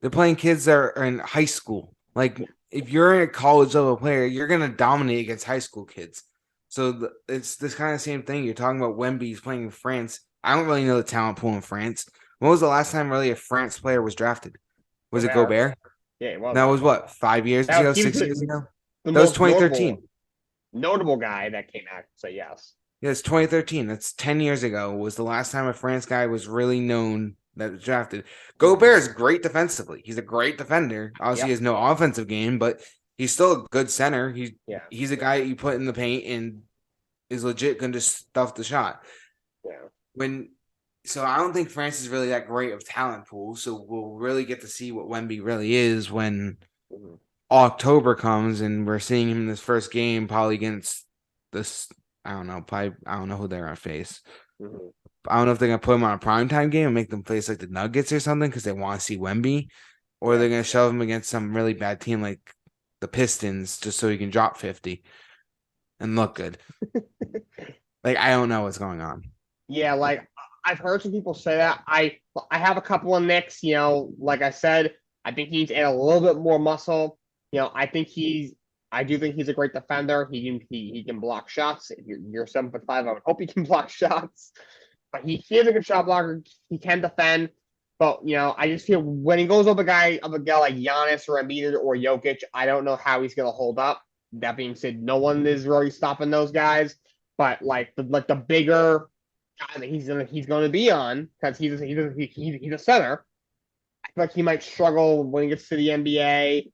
They're playing kids that are in high school. Like if you're a college level player, you're gonna dominate against high school kids. So it's this kind of same thing. You're talking about Wemby's playing in France. I don't really know the talent pool in France. When was the last time really a France player was drafted? Was it Gobert? Yeah, it was. That was what, 5 years ago, 6 years ago? That was 2013. Notable guy that came out. So yes. Yes, 2013. That's 10 years ago was the last time a France guy was really known that was drafted. Gobert is great defensively. He's a great defender. Obviously, he has no offensive game, but he's still a good center. He's a guy you put in the paint and is legit going to stuff the shot. Yeah. So I don't think France is really that great of talent pool. So we'll really get to see what Wemby really is when October comes and we're seeing him in this first game, probably against this. I don't know who they're gonna face. Mm-hmm. I don't know if they're gonna put him on a primetime game and make them face like the Nuggets or something because they want to see Wemby, or they're gonna shove him against some really bad team like the Pistons just so he can drop 50 and look good. Like I don't know what's going on. Yeah, like I've heard some people say that. I have a couple of nicks. Like I said, I think he's add a little bit more muscle. I do think he's a great defender. He can block shots. If you're 7'5", I would hope he can block shots. But he is a good shot blocker. He can defend. But I just feel when he goes up a guy like Giannis or Embiid or Jokic, I don't know how he's gonna hold up. That being said, no one is really stopping those guys. But like the bigger guy that he's gonna be on because he's a center. I feel like he might struggle when he gets to the NBA.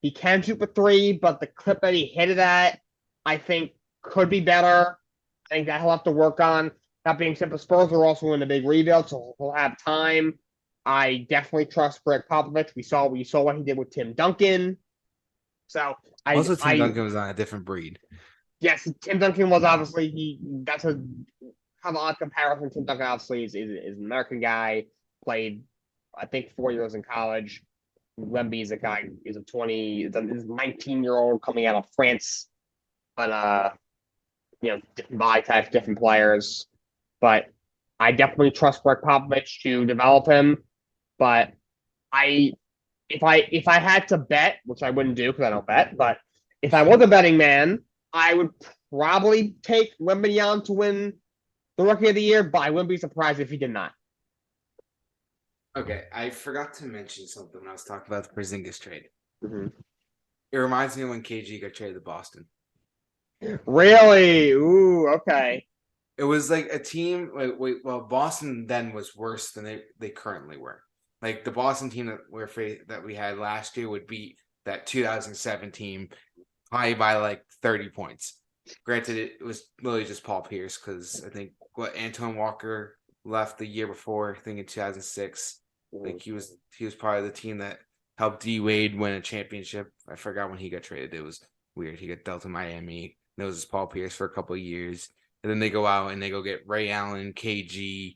He can shoot for three, but the clip that he hit it at, I think, could be better. I think that he'll have to work on. That being said, the Spurs are also in a big rebuild, so he'll have time. I definitely trust Greg Popovich. We saw what he did with Tim Duncan. So Tim Duncan was on a different breed. Yes, Tim Duncan was obviously that's a kind of odd comparison. Tim Duncan obviously is an American guy, played I think 4 years in college. Wemby is a guy is 19-year-old coming out of France, but different body types, different players. But I definitely trust Greg Popovich to develop him. But if I had to bet, which I wouldn't do because I don't bet, but if I was a betting man, I would probably take Wembanyama to win the Rookie of the Year, but I wouldn't be surprised if he did not. Okay, I forgot to mention something when I was talking about the Porzingis trade. Mm-hmm. It reminds me of when KG got traded to Boston. Really? Ooh, okay. It was like a team. Well, Boston then was worse than they currently were. Like the Boston team that we had last year would beat that 2007 team probably by like 30 points. Granted, it was literally just Paul Pierce because I think Antoine Walker left the year before. I think in 2006. Like he was part of the team that helped D Wade win a championship. I forgot when he got traded. It was weird. He got dealt to Miami. It was Paul Pierce for a couple of years. And then they go out and they go get Ray Allen, KG.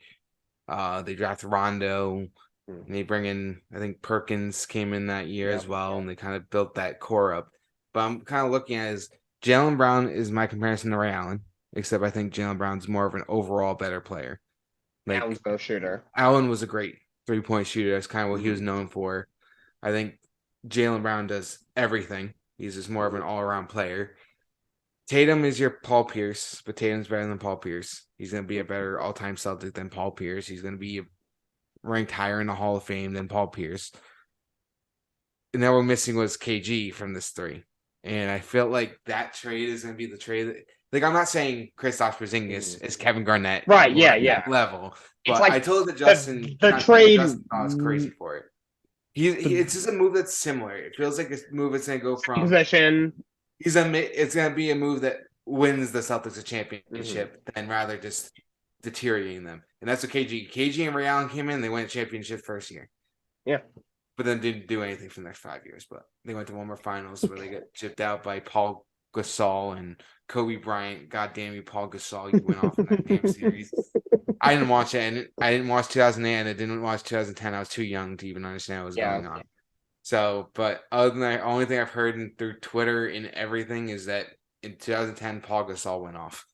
They draft Rondo. And they bring in, I think Perkins came in that year as well. And they kind of built that core up. But I'm kind of looking at it as Jaylen Brown is my comparison to Ray Allen, except I think Jaylen Brown's more of an overall better player. Like Allen's a shooter. Allen was a great 3-point shooter. That's kind of what he was known for. I think Jaylen Brown does everything. He's just more of an all-around player. Tatum is your Paul Pierce, but Tatum's better than Paul Pierce. He's going to be a better all-time Celtic than Paul Pierce. He's going to be ranked higher in the Hall of Fame than Paul Pierce. And then we're missing was KG from this three. And I felt like that trade is going to be the trade. Like, I'm not saying Kristaps Porzingis is Kevin Garnett. Right, yeah. Level. But It's like I told that Justin the trade. Justin thought I was crazy for it. It's just a move that's similar. It feels like a move that's going to go from possession. It's going to be a move that wins the Celtics a championship than rather just deteriorating them. And that's what KG and Ray Allen came in. They went championship first year. Yeah. But then didn't do anything for the next 5 years. But they went to one more finals where they got chipped out by Paul Gasol and Kobe Bryant. God damn you, Paul Gasol. You went off in that game series. I didn't watch it. And I didn't watch 2008 and I didn't watch 2010. I was too young to even understand what was going on. So, but other than that, only thing I've heard through Twitter and everything is that in 2010, Paul Gasol went off.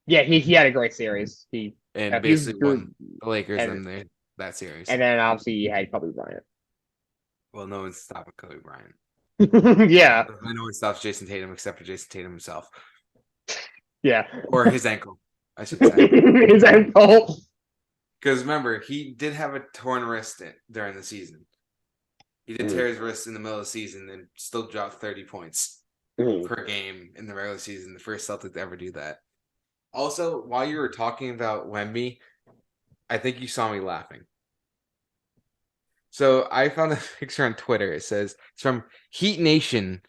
Yeah, he had a great series. He basically won the Lakers in that series. And then obviously he had Kobe Bryant. Well, no one's stopping Kobe Bryant. Yeah. No one stops Jason Tatum except for Jason Tatum himself. Yeah. Or his ankle, I should say. His ankle. Because remember, he did have a torn wrist during the season. He did tear his wrist in the middle of the season and still dropped 30 points per game in the regular season. The first Celtic to ever do that. Also, while you were talking about Wemby, I think you saw me laughing. So I found a picture on Twitter. It says it's from Heat Nation.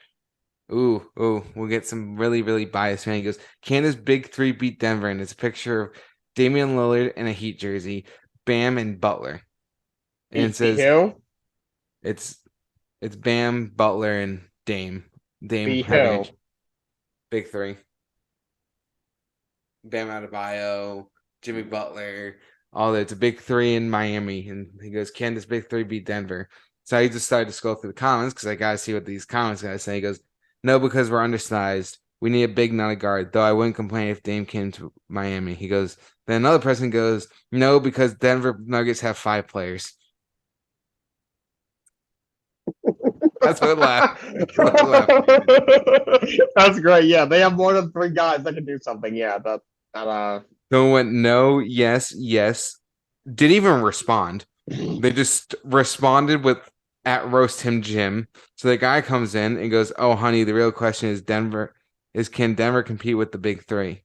Ooh, we'll get some really, really biased fan. He goes, "Can this big three beat Denver?" And it's a picture of Damian Lillard in a Heat jersey, Bam and Butler. And it says it's Bam, Butler, and Dame. Big three. Bam Adebayo, Jimmy Butler. All that. It's a big three in Miami. And he goes, "Can this big three beat Denver?" So I just started to scroll through the comments because I got to see what these comments got to say. He goes, "No, because we're undersized. We need a big, not a guard. Though I wouldn't complain if Dame came to Miami." He goes, then another person goes, "No, because Denver Nuggets have 5 players." That's what laughed. That's great. Yeah, they have more than 3 guys that can do something. Yeah, Someone went, "No, yes, yes." Didn't even respond. They just responded with @roast him Jim. So the guy comes in and goes, "Oh, honey, the real question is can Denver compete with the big three?"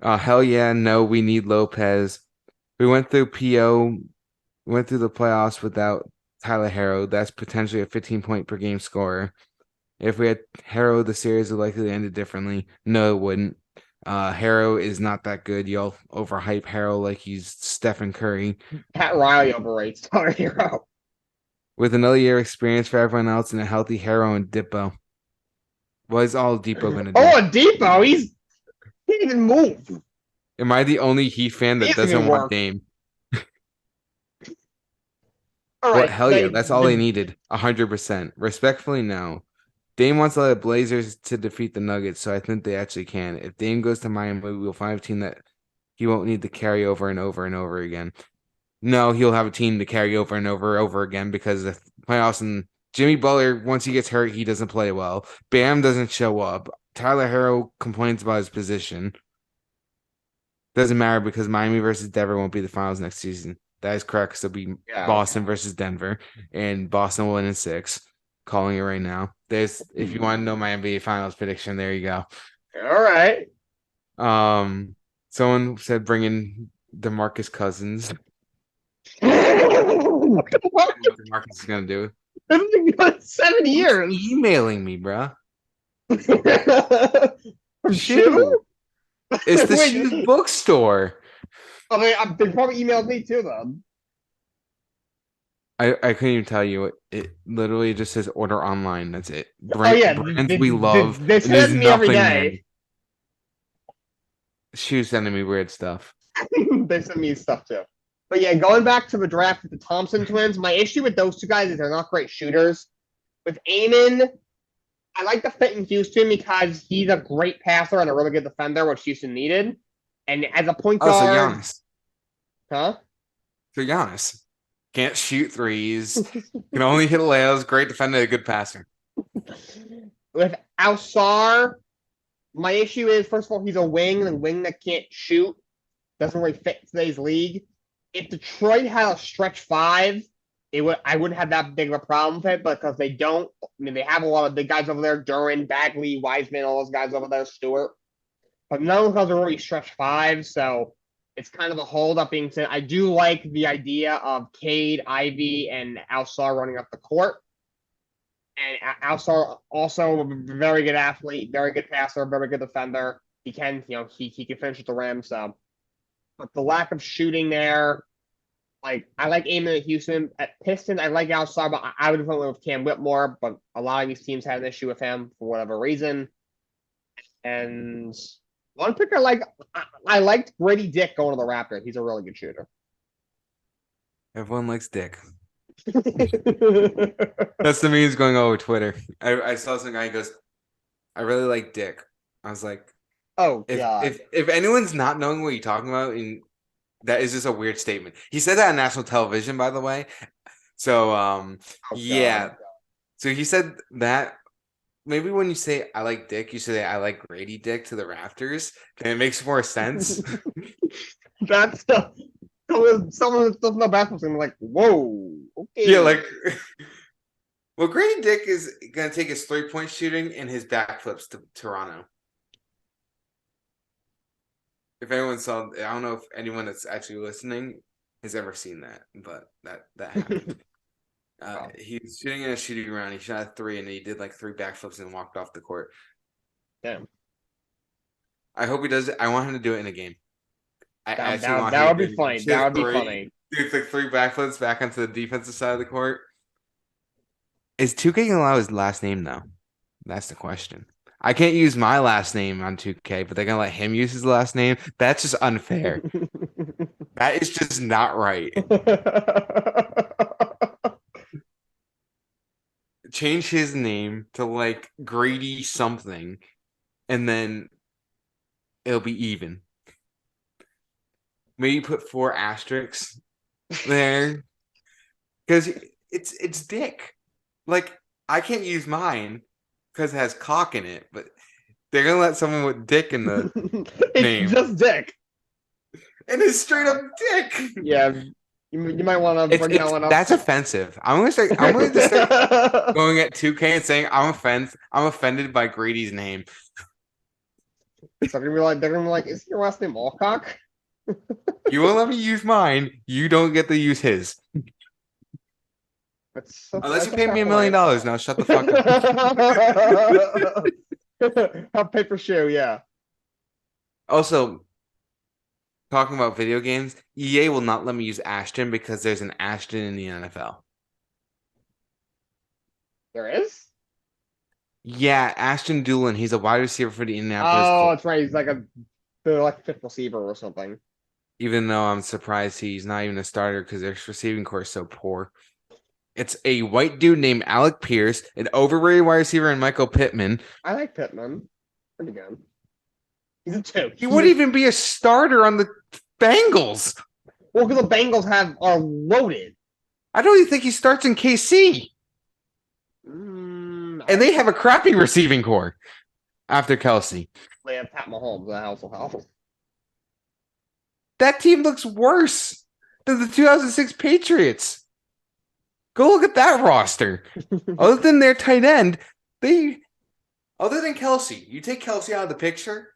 Hell yeah, no, we need Lopez. We went through the playoffs without Tyler Herro. That's potentially a 15-point per game scorer. If we had Herro, the series would likely end differently. No, it wouldn't. Herro is not that good. Y'all overhype Herro like he's Stephen Curry. Pat Riley overrates Tyler Herro. With another year of experience for everyone else and a healthy Herro and Dippo. What is all Depot going to do? Oh, Depot, he didn't even move. Am I the only Heat fan that doesn't want Dame? All right, hell yeah, that's all they needed. 100%. Respectfully, no. Dame wants the Blazers to defeat the Nuggets, so I think they actually can. If Dame goes to Miami, we'll find a team that he won't need to carry over and over and over again. No, he'll have a team to carry over and over again because the playoffs and Jimmy Butler, once he gets hurt, he doesn't play well. Bam doesn't show up. Tyler Herro complains about his position. Doesn't matter because Miami versus Denver won't be the finals next season. That is correct. So it'll be Boston versus Denver, and Boston will win in 6. calling it right now. If you want to know my NBA Finals prediction, there you go. All right. Someone said bring in DeMarcus Cousins. What? What DeMarcus is gonna do? It's been good 7 Who's years. emailing me, bro? From Shoe. Shoe? It's the Wait, Shoe bookstore. I mean, they probably emailed me too, then. I couldn't even tell you. It literally just says order online. That's it. Oh yeah, Brands we love. they And send there's it to me every nothing day. there. Shoe sending me weird stuff. They send me stuff too. But yeah, going back to the draft with the Thompson twins, my issue with those two guys is they're not great shooters. With Amon, I like the fit in Houston because he's a great passer and a really good defender, which Houston needed. And as a point Oh, so guard, Giannis. huh? So Giannis can't shoot threes. Can only hit layups. Great defender, a good passer. With Alsar, my issue is first of all he's a wing that can't shoot, doesn't really fit today's league. If Detroit had a stretch five, I wouldn't have that big of a problem with it, because they don't. I mean, they have a lot of big guys over there: Duran, Bagley, Wiseman, all those guys over there, Stewart. But none of those are really stretch five, so it's kind of a hold up. Being said, I do like the idea of Cade, Ivy, and Alsar running up the court. And Alsar also a very good athlete, very good passer, very good defender. He can, he can finish at the rim. So, but the lack of shooting there, like I like Amon at Houston. At Pistons, I like Alsar, but I would have went with Cam Whitmore. But a lot of these teams had an issue with him for whatever reason. And one pick I liked Grady Dick going to the Raptors. He's a really good shooter. Everyone likes Dick. That's the memes going over Twitter. I saw some guy who goes, I really like Dick. I was like, oh god. If anyone's not knowing what you're talking about, and that is just a weird statement. He said that on national television, by the way. So yeah. So he said that maybe when you say I like Dick, you say I like Grady Dick to the Raptors, and it makes more sense. That's someone that doesn't know basketball is gonna be like, whoa, okay. Yeah, like well, Grady Dick is gonna take his 3-point shooting and his backflips to Toronto. If anyone saw, I don't know if anyone that's actually listening has ever seen that, but that happened. Wow. He was shooting in a shooting round. He shot a 3, and he did like 3 backflips and walked off the court. Damn. I hope he does it. I want him to do it in a game. That would be funny. That would be funny. Dude, like 3 backflips back onto the defensive side of the court. Is 2K gonna allow his last name though? That's the question. I can't use my last name on 2K, but they're gonna let him use his last name. That's just unfair. That is just not right. Change his name to like Grady something, and then it'll be even. Maybe put 4 asterisks there, because it's Dick. Like I can't use mine because it has cock in it, but they're gonna let someone with Dick in the name. It's just Dick. And it's straight up Dick. Yeah, you might want to bring that one up. That's offensive. I'm gonna start going at 2K and saying I'm offended by Grady's name. So they're gonna be like, is your last name Alcock? You won't let me use mine. You don't get to use his. Unless you pay me $1 million. Now shut the fuck up. Have paper shoe, yeah. Also, talking about video games, EA will not let me use Ashton because there's an Ashton in the NFL. There is? Yeah, Ashton Doolin. He's a wide receiver for the Indianapolis Oh, Colts. that's right. He's like a fifth receiver or something. Even though I'm surprised he's not even a starter because their receiving core is so poor. It's a white dude named Alec Pierce, an overrated wide receiver, and Michael Pittman. I like Pittman. Pretty good. He's a 2. He wouldn't even be a starter on the Bengals. Well, because the Bengals are loaded. I don't even think he starts in KC. And they have a crappy receiving core after Kelsey. They have Pat Mahomes. That also helps. That team looks worse than the 2006 Patriots. Go look at that roster. Other than their tight end, other than Kelsey, you take Kelsey out of the picture,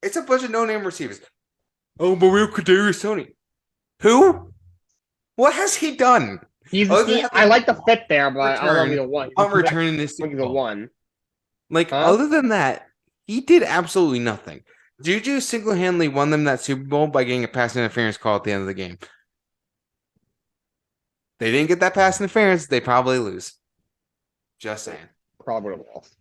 it's a bunch of no-name receivers. Oh, but we have Kadarius Toney. Who? What has he done? I like the fit there, but I don't know if he's a one. I'm returning this. He's a one. Like, other than that, he did absolutely nothing. Juju single-handedly won them that Super Bowl by getting a pass interference call at the end of the game. They didn't get that pass interference, they probably lose. Just saying. Probably would have lost.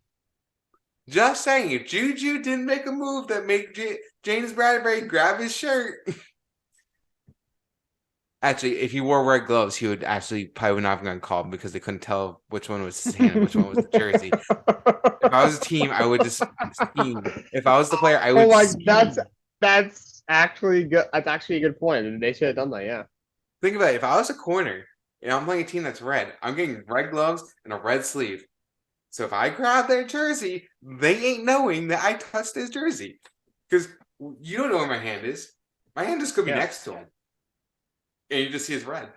Just saying, if Juju didn't make a move that made James Bradbury grab his shirt. Actually, if he wore red gloves, he would actually probably not have gotten called because they couldn't tell which one was his hand and which one was the jersey. If I was a team, I would just scheme. If I was the player, I would. That's actually good. That's actually a good point. They should have done that. Yeah. Think about it. If I was a corner and I'm playing a team that's red, I'm getting red gloves and a red sleeve. So if I grab their jersey, they ain't knowing that I touched his jersey because you don't know where my hand is. My hand just could be next to him. And you just see his red.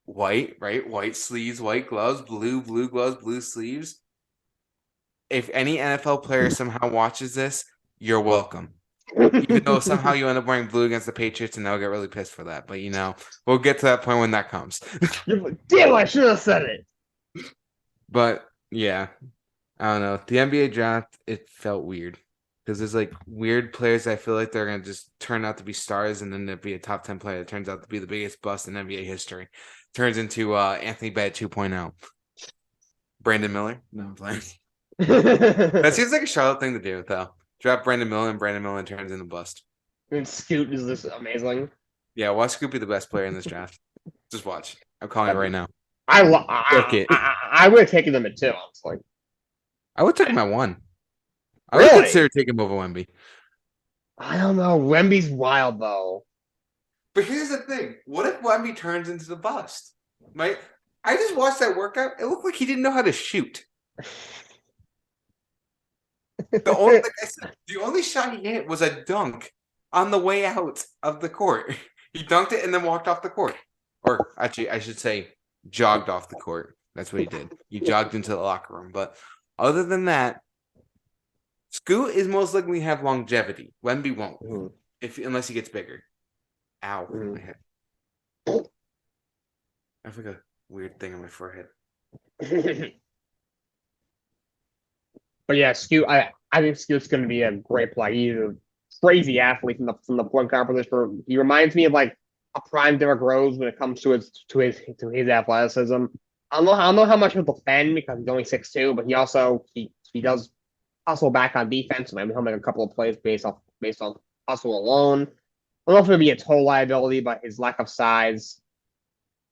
White, right? White sleeves, white gloves, blue gloves, blue sleeves. If any NFL player somehow watches this, you're welcome. Even though somehow you end up wearing blue against the Patriots and they'll get really pissed for that. But, we'll get to that point when that comes. Damn, I should have said it. But, yeah. I don't know. The NBA draft, it felt weird. Because there's like weird players I feel like they're going to just turn out to be stars and then they'll be a top 10 player that turns out to be the biggest bust in NBA history. Turns into Anthony Bennett 2.0. Brandon Miller? No, I'm playing. That seems like a Charlotte thing to do, though. Draft Brandon Miller and Brandon Miller turns into bust. And Scoot is this amazing. Yeah, watch Scoot be the best player in this draft. Just watch. I'm calling it right now. I would have taken them at 2, honestly. I would take him at 1. I Really? would consider taking him over Wemby. I don't know. Wemby's wild, though. But here's the thing. What if Wemby turns into the bust? Right? I just watched that workout. It looked like he didn't know how to shoot. The only shot he hit was a dunk on the way out of the court. He dunked it and then walked off the court. Or actually, I should say jogged off the court. That's what he did. He jogged into the locker room. But other than that, Scoot is most likely to have longevity. Wemby won't, unless he gets bigger. Ow, my head. I have like a weird thing on my forehead. But yeah, Scoot. I think Scoot's going to be a great player. He's a crazy athlete from the point guard position. He reminds me of like a prime Derrick Rose when it comes to his athleticism. I don't know how much he'll defend because he's only 6'2", but he does hustle back on defense. Maybe he'll make a couple of plays based on hustle alone. I don't know if it'll be a total liability, but his lack of size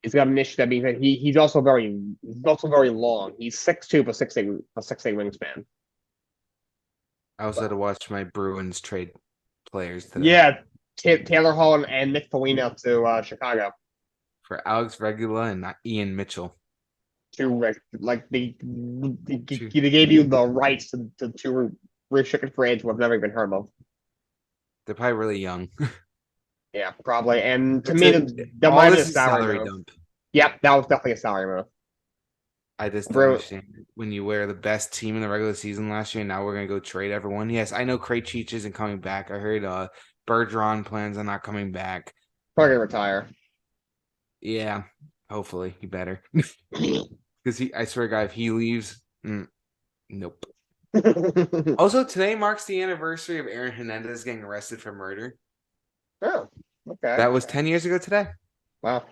is got an issue. That means he's also very long. He's 6'2", but 6'8", a 6'8" wingspan. I also had to watch my Bruins trade players today. Yeah, Taylor Hall and Nick Foligno to Chicago for Alex Regula and Ian Mitchell. They gave you the rights to two restricted free agents we've never even heard of. They're probably really young. Yeah, probably. And to me, that might be a salary dump. Yep, that was definitely a salary move. I just don't understand when you wear the best team in the regular season last year. Now we're gonna go trade everyone. Yes, I know Krejci isn't coming back. I heard Bergeron plans on not coming back. Probably gonna retire. Yeah, hopefully he better. Because I swear, to God, if he leaves, nope. Also, today marks the anniversary of Aaron Hernandez getting arrested for murder. Oh, okay. That was 10 years ago today. Wow.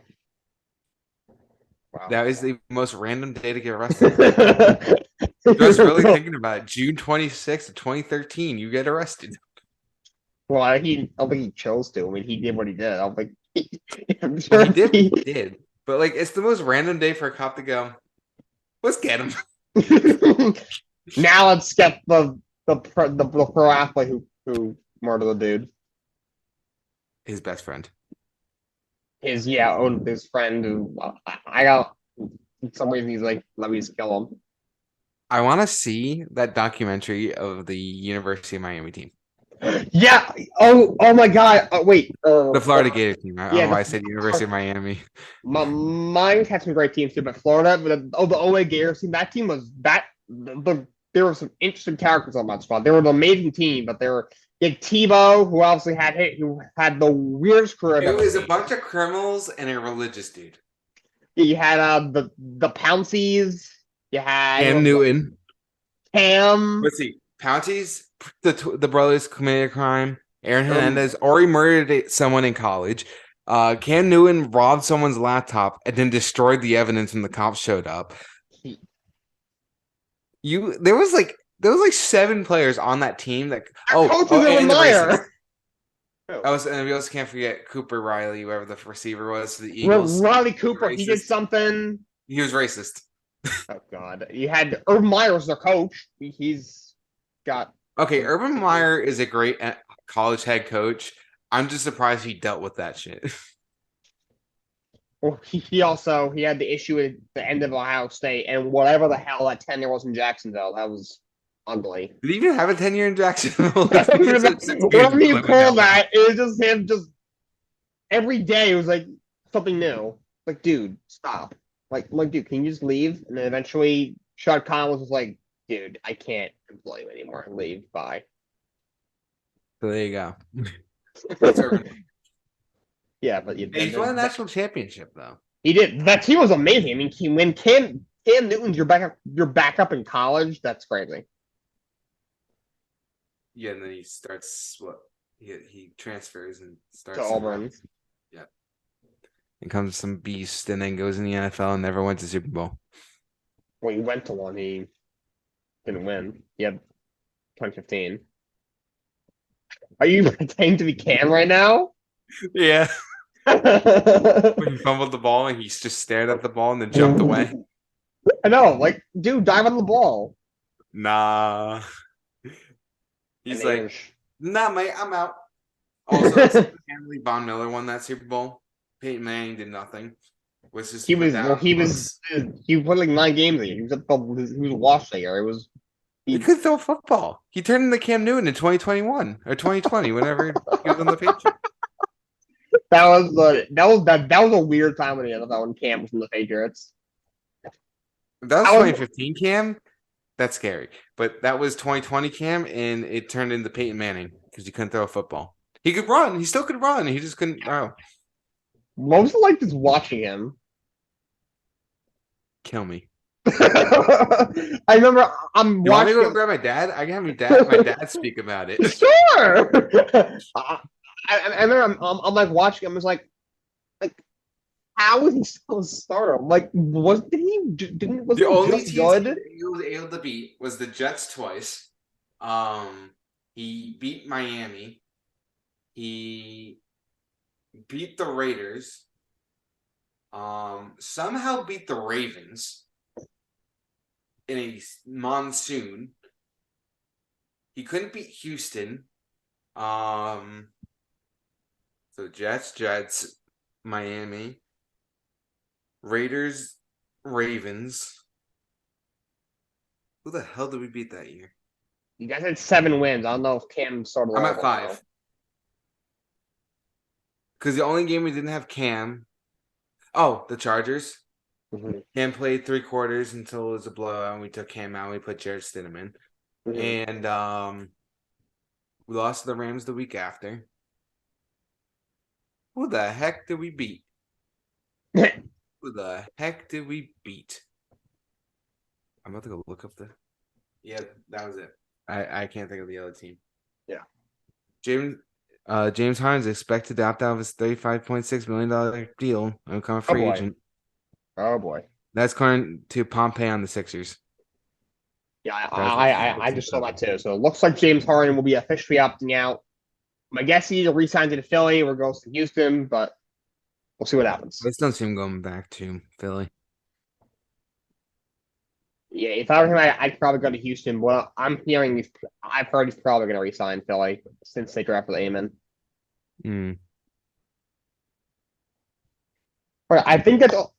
That is the most random day to get arrested. I was really thinking about it. June 26th of 2013, you get arrested. Well, I don't think he chose to. I mean, he did what he did. I don't think I'm sure he did. But like, it's the most random day for a cop to go, let's get him. Now let's get the pro athlete who murdered the dude. His best friend. His friend who I got for some reason he's like, let me just kill him. I want to see that documentary of the University of Miami team. Yeah. Oh my God. Wait. The Florida Gator team. I don't Yeah. know why I said University of Miami. Mine had some great teams too, but Florida, the OA Gators team, that team was that. There were some interesting characters on that squad. They were an amazing team, but they were like Tebow, who obviously who had the weirdest career I've It ever was a seen. bunch of criminals and a religious dude. You had the Pouncies. You had Cam Newton. Cam. Let's see. Pounties, the brothers committed a crime. Aaron Um, Hernandez already murdered someone in college. Cam Newton robbed someone's laptop and then destroyed the evidence when the cops showed up. There was like 7 players on that team that coach was Urban and the racist. Meyer. And we also can't forget Cooper Riley, whoever the receiver was to the Eagles. Riley Cooper, Racist. he did something. He was racist. Oh God, you had Urban Meyer as their coach. He's got Urban Meyer is a great college head coach. I'm just surprised he dealt with that shit. Well, he also had the issue at the end of Ohio State and whatever the hell that tenure was in Jacksonville. That was ugly. Did he even have a 10-year in Jacksonville? Whatever you call that, it was just him. Just every day, it was like something new. Like, dude, stop. Like, dude, can you just leave? And then eventually, Shad Khan was like, dude, I can't employ you anymore. Leave. Bye. So there you go. That's Urban. Yeah, but He's won a national championship though. He did. That team was amazing. I mean, when Cam Newton's your backup in college, that's crazy. Yeah, and then he starts he transfers and starts To Auburn. Yeah. And comes some beast and then goes in the NFL and never went to Super Bowl. Well, he went to one. He didn't win. He had 2015. Are you pretending to be Cam right now? Yeah. When he fumbled the ball and he just stared at the ball and then jumped away. I know, like, dude, dive on the ball. Nah. He's And like, nah, mate, I'm out. Also, Von Miller won that Super Bowl. Peyton Manning did nothing. He put like 9 games in. He was washed there. It was he could throw a football. He turned into Cam Newton in 2021 or 2020, whenever he was on the Patriots. That was a weird time when the NFL when Cam was in the Patriots. If that was 2015 Cam, that's scary. But that was 2020 Cam, and it turned into Peyton Manning because he couldn't throw a football. He could run. He still could run. He just couldn't throw. What was it like just watching him? Kill me. I remember I'm you watching. Want me to go grab my dad? I can have my dad speak about it. Sure. I remember I'm like watching him. It's like how is he still a starter? Like, was the only team good? he was able to beat was the Jets twice. He beat Miami. He beat the Raiders. Somehow beat the Ravens in a monsoon. He couldn't beat Houston. So Jets, Miami, Raiders, Ravens. Who the hell did we beat that year? You guys had 7 wins. I don't know if Cam started. I'm at 5. Because the only game we didn't have Cam. Oh, the Chargers. Mm-hmm. Cam played 3 quarters until it was a blowout, and we took Cam out. And we put Jared Stidham in. Mm-hmm. And we lost to the Rams the week after. Who the heck did we beat? Who the heck did we beat? I'm about to go look up the. Yeah, that was it. I can't think of the other team. Yeah. James Harden is expected to opt out of his $35.6 million deal and become a free agent. Oh boy. That's according to Pompey on the Sixers. Yeah, I just saw that too. So it looks like James Harden will be officially opting out. My guess he either resigns to Philly or goes to Houston, but we'll see what happens. I just don't see him going back to Philly. Yeah, if I were him, I'd probably go to Houston. Well, I've heard he's probably going to resign Philly since they drafted Amon. All right, I think that's all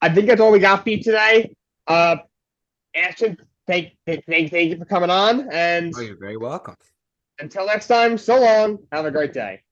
we got for you today. Ashton, thank you for coming on, and you're very welcome. Until next time, so long. Have a great day.